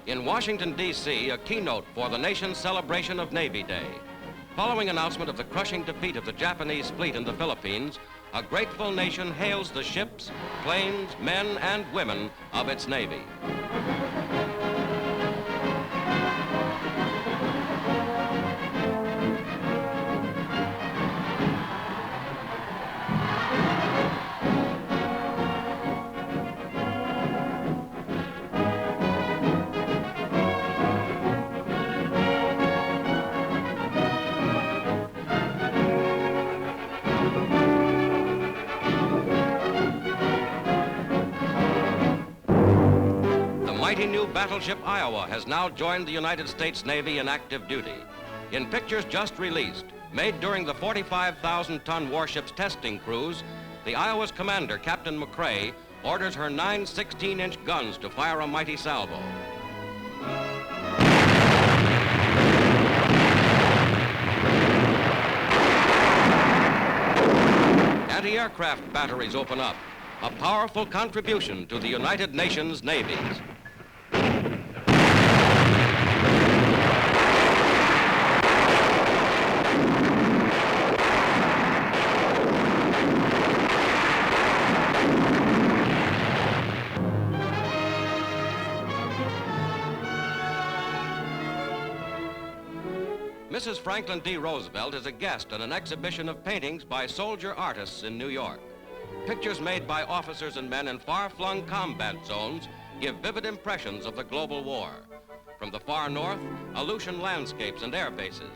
In Washington, D.C., a keynote for the nation's celebration of Navy Day. Following announcement of the crushing defeat of the Japanese fleet in the Philippines, a grateful nation hails the ships, planes, men, and women of its Navy. The mighty new battleship Iowa has now joined the United States Navy in active duty. In pictures just released, made during the 45,000-ton warship's testing cruise, the Iowa's commander, Captain McCrae, orders her 9 16-inch guns to fire a mighty salvo. Anti-aircraft batteries open up, a powerful contribution to the United Nations navies. Mrs. Franklin D. Roosevelt is a guest at an exhibition of paintings by soldier artists in New York. Pictures made by officers and men in far-flung combat zones give vivid impressions of the global war. From the far north, Aleutian landscapes and air bases.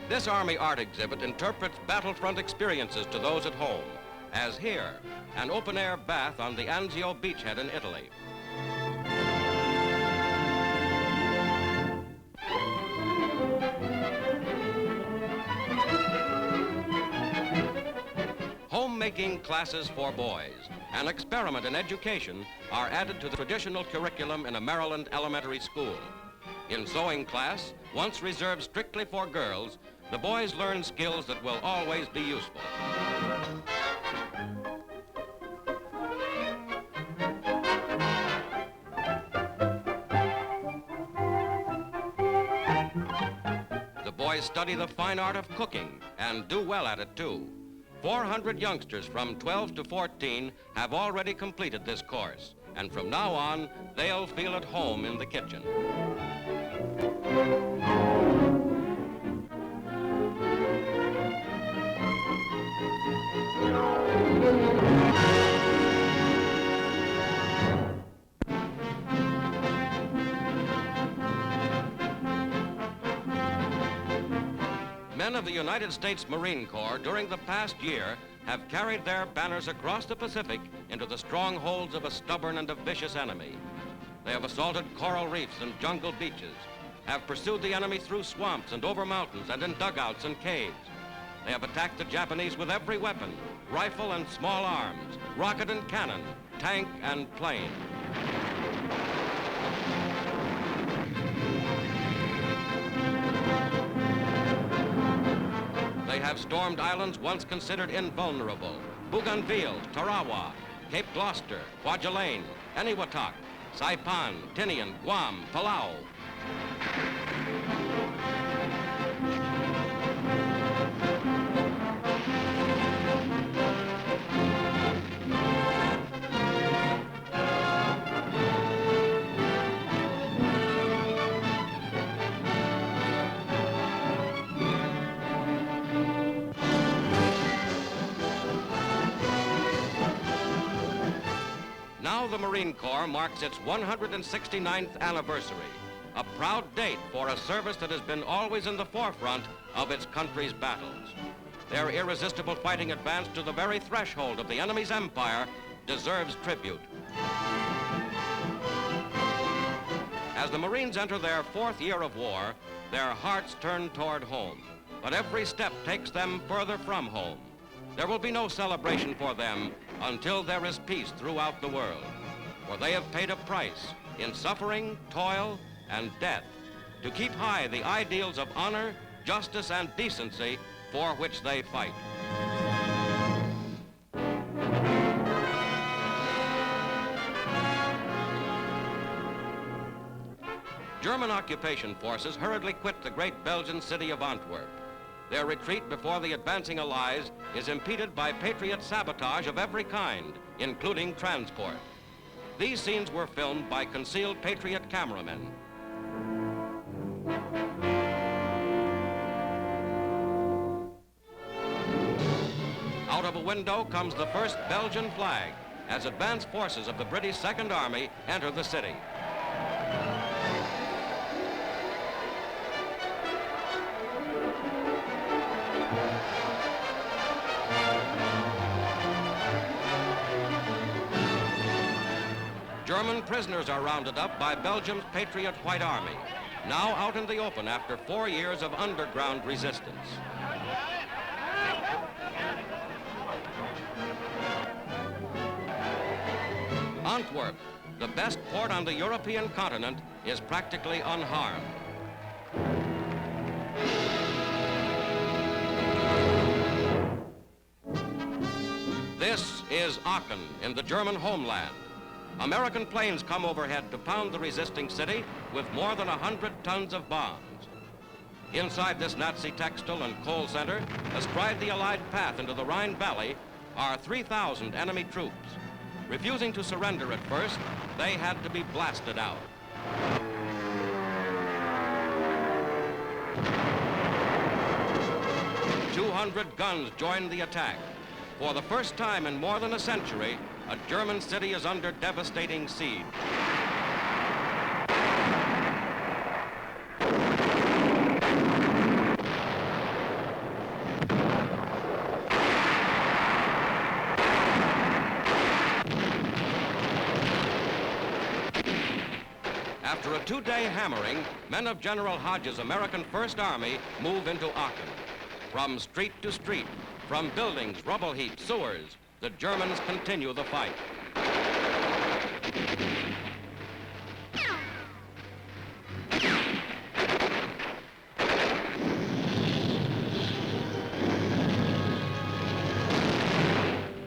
This Army art exhibit interprets battlefront experiences to those at home, as here, an open-air bath on the Anzio beachhead in Italy. Homemaking classes for boys, an experiment in education, are added to the traditional curriculum in a Maryland elementary school. In sewing class, once reserved strictly for girls, the boys learn skills that will always be useful. The boys study the fine art of cooking and do well at it too. 400 youngsters from 12 to 14 have already completed this course, and from now on, they'll feel at home in the kitchen. Men of the United States Marine Corps during the past year have carried their banners across the Pacific into the strongholds of a stubborn and a vicious enemy. They have assaulted coral reefs and jungle beaches, have pursued the enemy through swamps and over mountains and in dugouts and caves. They have attacked the Japanese with every weapon, rifle and small arms, rocket and cannon, tank and plane. They have stormed islands once considered invulnerable: Bougainville, Tarawa, Cape Gloucester, Kwajalein, Eniwetok, Saipan, Tinian, Guam, Palau. Now the Marine Corps marks its 169th anniversary, a proud date for a service that has been always in the forefront of its country's battles. Their irresistible fighting advance to the very threshold of the enemy's empire deserves tribute. As the Marines enter their 4th year of war, their hearts turn toward home, but every step takes them further from home. there will be no celebration for them until there is peace throughout the world. For they have paid a price in suffering, toil, and death to keep high the ideals of honor, justice, and decency for which they fight. German occupation forces hurriedly quit the great Belgian city of Antwerp. Their retreat before the advancing Allies is impeded by Patriot sabotage of every kind, including transport. These scenes were filmed by concealed Patriot cameramen. Out of a window comes the first Belgian flag as advance forces of the British Second Army enter the city. German prisoners are rounded up by Belgium's Patriot White Army, now out in the open after 4 years of underground resistance. Antwerp, the best port on the European continent, is practically unharmed. This is Aachen in the German homeland. American planes come overhead to pound the resisting city with more than 100 tons of bombs. Inside this Nazi textile and coal center, astride the Allied path into the Rhine Valley, are 3,000 enemy troops. Refusing to surrender at first, they had to be blasted out. "200 guns joined the attack. For the first time in more than a century, a German city is under devastating siege. After a 2-day hammering, men of General Hodge's American First Army move into Aachen. From street to street, from buildings, rubble heaps, sewers, the Germans continue the fight.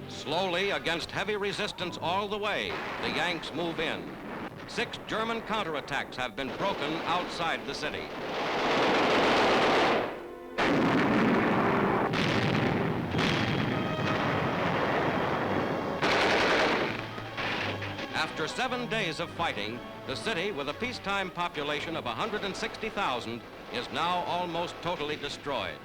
Slowly, against heavy resistance all the way, the Yanks move in. 6 German counterattacks have been broken outside the city. After 7 days of fighting, the city, with a peacetime population of 160,000, is now almost totally destroyed.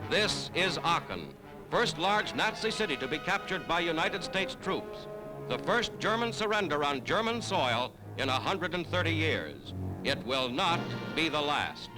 This is Aachen, first large Nazi city to be captured by United States troops. The first German surrender on German soil in 130 years. It will not be the last.